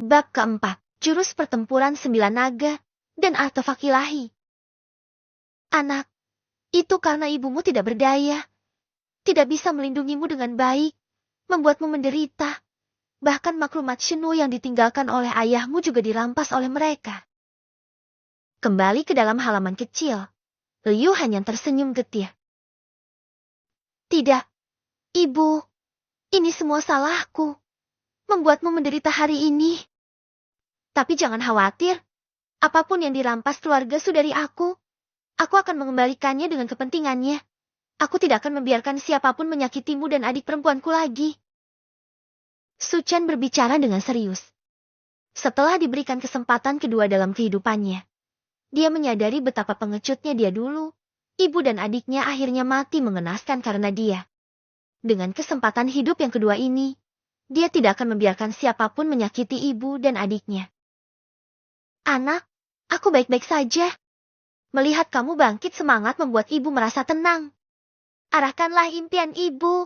Bab keempat, Jurus Pertempuran Sembilan Naga dan Artefak Ilahi. Anak, itu karena ibumu tidak berdaya, tidak bisa melindungimu dengan baik, membuatmu menderita. Bahkan maklumat Shenu yang ditinggalkan oleh ayahmu juga dirampas oleh mereka. Kembali ke dalam halaman kecil, Liu hanya tersenyum getir. Tidak, ibu, ini semua salahku, membuatmu menderita hari ini. Tapi jangan khawatir, apapun yang dirampas keluarga saudari aku akan mengembalikannya dengan kepentingannya. Aku tidak akan membiarkan siapapun menyakitimu dan adik perempuanku lagi. Su Chen berbicara dengan serius. Setelah diberikan kesempatan kedua dalam kehidupannya, dia menyadari betapa pengecutnya dia dulu. Ibu dan adiknya akhirnya mati mengenaskan karena dia. Dengan kesempatan hidup yang kedua ini, dia tidak akan membiarkan siapapun menyakiti ibu dan adiknya. Anak, aku baik-baik saja. Melihat kamu bangkit semangat membuat ibu merasa tenang. Arahkanlah impian ibu,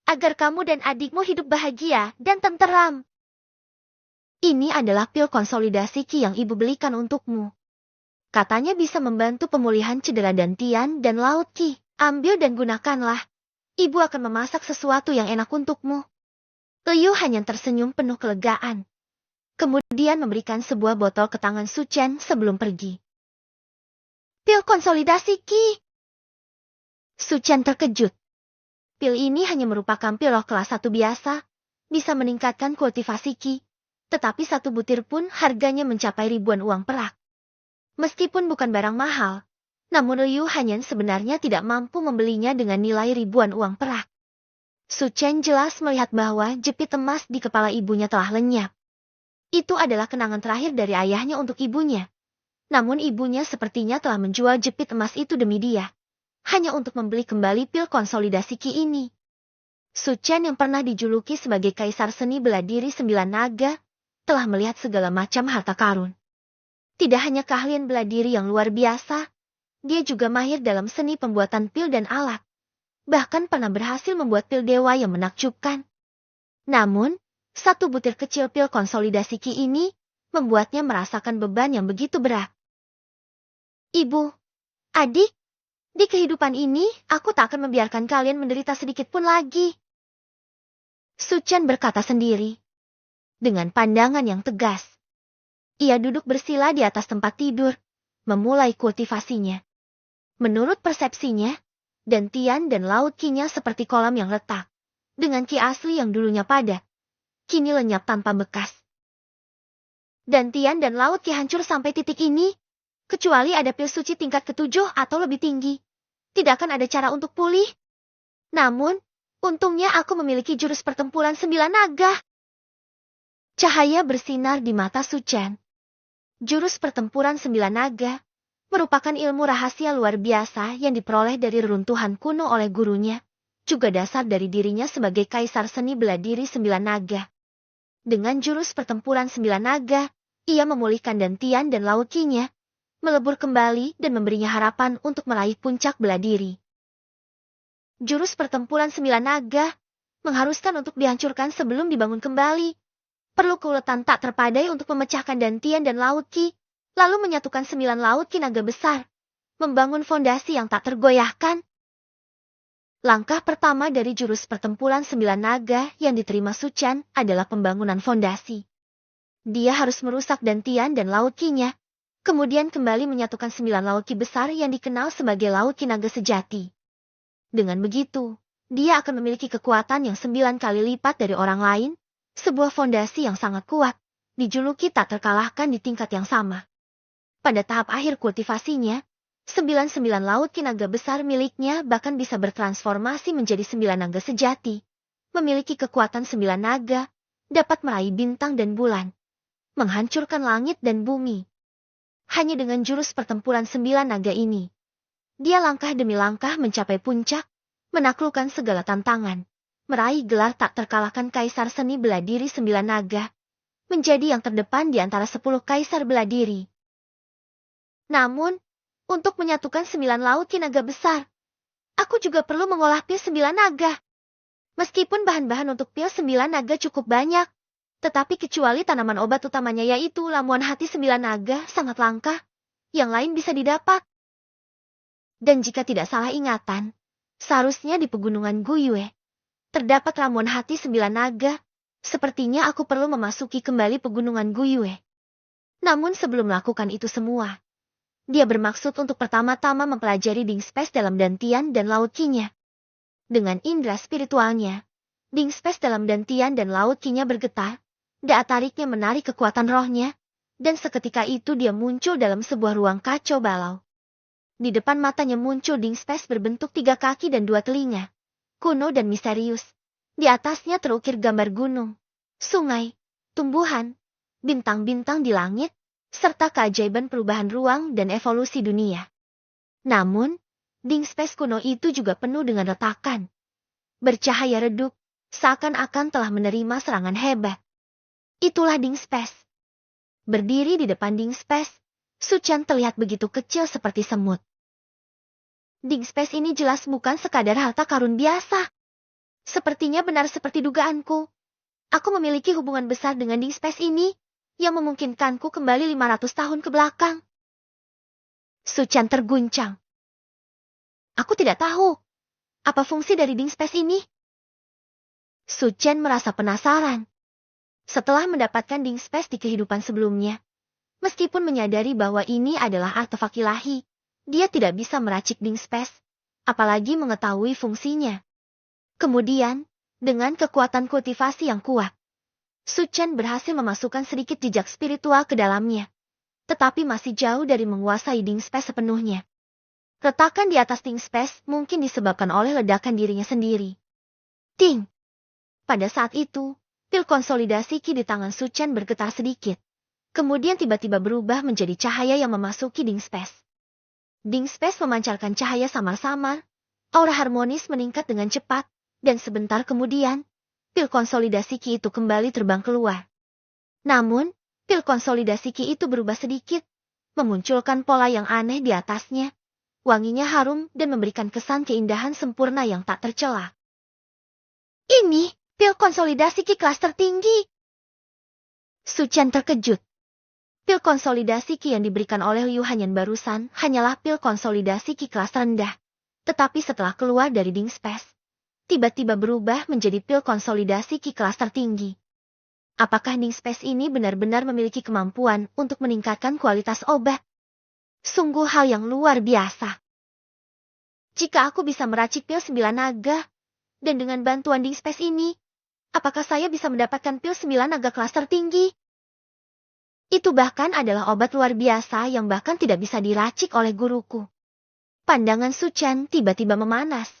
agar kamu dan adikmu hidup bahagia dan tenteram. Ini adalah pil konsolidasi Qi yang ibu belikan untukmu. Katanya bisa membantu pemulihan cedera dantian dan laut Qi. Ambil dan gunakanlah. Ibu akan memasak sesuatu yang enak untukmu. Liu hanya tersenyum penuh kelegaan. Kemudian memberikan sebuah botol ke tangan Su Chen sebelum pergi. Pil konsolidasi Qi. Su Chen terkejut. Pil ini hanya merupakan pil roh kelas 1 biasa, bisa meningkatkan kultivasi Qi, tetapi satu butir pun harganya mencapai ribuan uang perak. Meskipun bukan barang mahal, namun Liu Hanyan sebenarnya tidak mampu membelinya dengan nilai ribuan uang perak. Su Chen jelas melihat bahwa jepit emas di kepala ibunya telah lenyap. Itu adalah kenangan terakhir dari ayahnya untuk ibunya. Namun ibunya sepertinya telah menjual jepit emas itu demi dia. Hanya untuk membeli kembali pil konsolidasi Qi ini. Su Chen yang pernah dijuluki sebagai Kaisar Seni Bela Diri 9 Naga, telah melihat segala macam harta karun. Tidak hanya keahlian bela diri yang luar biasa, dia juga mahir dalam seni pembuatan pil dan alat. Bahkan pernah berhasil membuat pil dewa yang menakjubkan. Namun, satu butir kecil pil konsolidasi Qi ini membuatnya merasakan beban yang begitu berat. Ibu, adik, di kehidupan ini aku tak akan membiarkan kalian menderita sedikit pun lagi. Su Chen berkata sendiri. Dengan pandangan yang tegas. Ia duduk bersila di atas tempat tidur, memulai kultivasinya. Menurut persepsinya, dantian dan laut Qi-nya seperti kolam yang retak. Dengan Qi asli yang dulunya padat, kini lenyap tanpa bekas. Dantian dan laut Qi hancur sampai titik ini, kecuali ada pil suci tingkat ke-7 atau lebih tinggi. Tidak akan ada cara untuk pulih. Namun, untungnya aku memiliki jurus pertempuran 9 naga. Cahaya bersinar di mata Su Chen. Jurus pertempuran 9 naga merupakan ilmu rahasia luar biasa yang diperoleh dari reruntuhan kuno oleh gurunya, juga dasar dari dirinya sebagai Kaisar Seni Bela Diri 9 Naga. Dengan jurus pertempuran 9 naga, ia memulihkan dantian dan laut Qi-nya, melebur kembali dan memberinya harapan untuk meraih puncak bela diri. Jurus pertempuran 9 naga mengharuskan untuk dihancurkan sebelum dibangun kembali. Perlu keuletan tak terpadai untuk memecahkan dantian dan laut Qi, lalu menyatukan 9 laut Qi naga besar, membangun fondasi yang tak tergoyahkan. Langkah pertama dari jurus pertempuran 9 naga yang diterima Su Chen adalah pembangunan fondasi. Dia harus merusak dantian dan laut Qi-nya, kemudian kembali menyatukan 9 laut Qi besar yang dikenal sebagai laut Qi naga sejati. Dengan begitu, dia akan memiliki kekuatan yang 9 kali lipat dari orang lain, sebuah fondasi yang sangat kuat, dijuluki tak terkalahkan di tingkat yang sama. Pada tahap akhir kultivasinya, 9 laut Qi naga besar miliknya bahkan bisa bertransformasi menjadi 9 naga sejati. Memiliki kekuatan 9 naga, dapat meraih bintang dan bulan. Menghancurkan langit dan bumi. Hanya dengan jurus pertempuran 9 naga ini, dia langkah demi langkah mencapai puncak, menaklukkan segala tantangan. Meraih gelar tak terkalahkan Kaisar Seni Bela Diri 9 Naga. Menjadi yang terdepan di antara 10 Kaisar Bela Diri. Namun, untuk menyatukan 9 laut Qi naga besar, aku juga perlu mengolah pil 9 naga. Meskipun bahan-bahan untuk pil 9 naga cukup banyak, Tetapi kecuali tanaman obat utamanya yaitu ramuan hati 9 naga sangat langka, yang lain bisa didapat. Dan jika tidak salah ingatan, seharusnya di pegunungan Guyue terdapat ramuan hati 9 naga. Sepertinya aku perlu memasuki kembali pegunungan Guyue. Namun sebelum melakukan itu semua, dia bermaksud untuk pertama-tama mempelajari Ding Space dalam dantian dan laut Qi-nya. Dengan indera spiritualnya, Ding Space dalam dantian dan laut Qi-nya bergetar, daya tariknya menarik kekuatan rohnya, dan seketika itu dia muncul dalam sebuah ruang kacau balau. Di depan matanya muncul Ding Space berbentuk 3 kaki dan 2 telinga, kuno dan misterius. Di atasnya terukir gambar gunung, sungai, tumbuhan, bintang-bintang di langit, serta keajaiban perubahan ruang dan evolusi dunia. Namun, Ding Space kuno itu juga penuh dengan retakan. Bercahaya redup, seakan-akan telah menerima serangan hebat. Itulah Ding Space. Berdiri di depan Ding Space, Su Chen terlihat begitu kecil seperti semut. Ding Space ini jelas bukan sekadar harta karun biasa. Sepertinya benar seperti dugaanku. Aku memiliki hubungan besar dengan Ding Space ini, yang memungkinkanku kembali 500 tahun ke belakang. Su Chen terguncang. Aku tidak tahu, apa fungsi dari Ding Space ini? Su Chen merasa penasaran. Setelah mendapatkan Ding Space di kehidupan sebelumnya, meskipun menyadari bahwa ini adalah artefak ilahi, dia tidak bisa meracik Ding Space, apalagi mengetahui fungsinya. Kemudian, dengan kekuatan kultivasi yang kuat, Su Chen berhasil memasukkan sedikit jejak spiritual ke dalamnya, tetapi masih jauh dari menguasai Ding Space sepenuhnya. Retakan di atas Ding Space mungkin disebabkan oleh ledakan dirinya sendiri. Ting! Pada saat itu, pil konsolidasi Qi di tangan Su Chen bergetar sedikit. Kemudian tiba-tiba berubah menjadi cahaya yang memasuki Ding Space. Ding Space memancarkan cahaya samar-samar, aura harmonis meningkat dengan cepat, dan sebentar kemudian, pil konsolidasi Qi itu kembali terbang keluar. Namun, pil konsolidasi Qi itu berubah sedikit, memunculkan pola yang aneh di atasnya. Wanginya harum dan memberikan kesan keindahan sempurna yang tak tercela. Ini, pil konsolidasi Qi kelas tertinggi. Su Chen terkejut. Pil konsolidasi Qi yang diberikan oleh Liu Hanyan barusan hanyalah pil konsolidasi Qi kelas rendah. Tetapi setelah keluar dari Ding Space, tiba-tiba berubah menjadi pil konsolidasi Qi kelas tertinggi. Apakah Ding Space ini benar-benar memiliki kemampuan untuk meningkatkan kualitas obat? Sungguh hal yang luar biasa. Jika aku bisa meracik pil 9 naga, dan dengan bantuan Ding Space ini, apakah saya bisa mendapatkan pil 9 naga kelas tertinggi? Itu bahkan adalah obat luar biasa yang bahkan tidak bisa diracik oleh guruku. Pandangan Su Chen tiba-tiba memanas.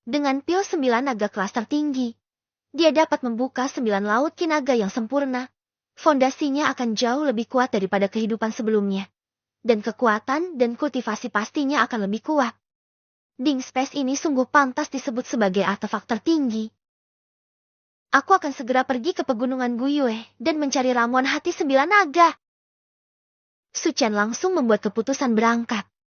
Dengan pil 9 naga kelas tertinggi, dia dapat membuka 9 laut Qi naga yang sempurna. Fondasinya akan jauh lebih kuat daripada kehidupan sebelumnya. Dan kekuatan dan kultivasi pastinya akan lebih kuat. Ding Space ini sungguh pantas disebut sebagai artefak tertinggi. Aku akan segera pergi ke pegunungan Guyue dan mencari ramuan hati 9 naga. Su Chen langsung membuat keputusan berangkat.